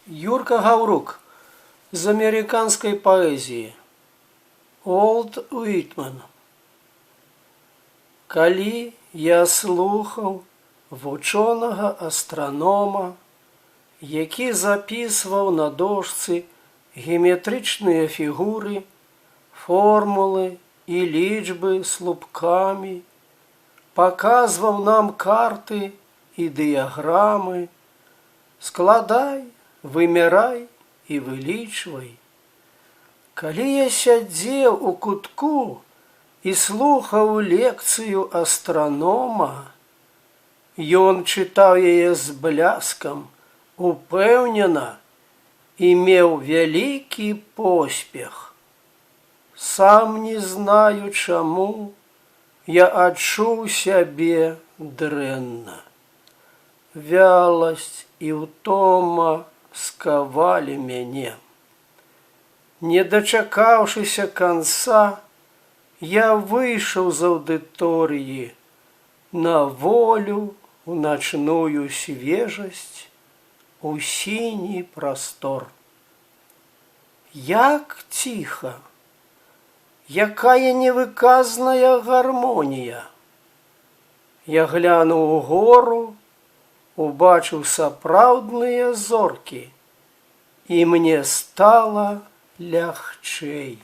Юрка Гаврук з американской поэзии. Уолт Уитман. Калі я слухаў вучонага астранома, які запісваў на дошцы геаметрычныя фігуры, формулы і лічбы слупкамі, паказваў нам карты і дыяграмы, складай, вымярай і вылічвай. Калі я сядзеў у кутку і слухаў лекцыю астранома, ён чытаў яе з бляскам, упэўнена і меў вялікі поспех. Сам не знаю чаму, я адчуў сябе дрэнна. Вяласць і ўтома скавалі мяне. Не дачакаўшыся канца, я выйшаў з аўдыторыі на волю, у начную свежасць, у сіні прастор. Як ціха, якая невыказная гармонія. Я глянуў угору, убачыў сапраўдныя зоркі, і мне стала лягчэй.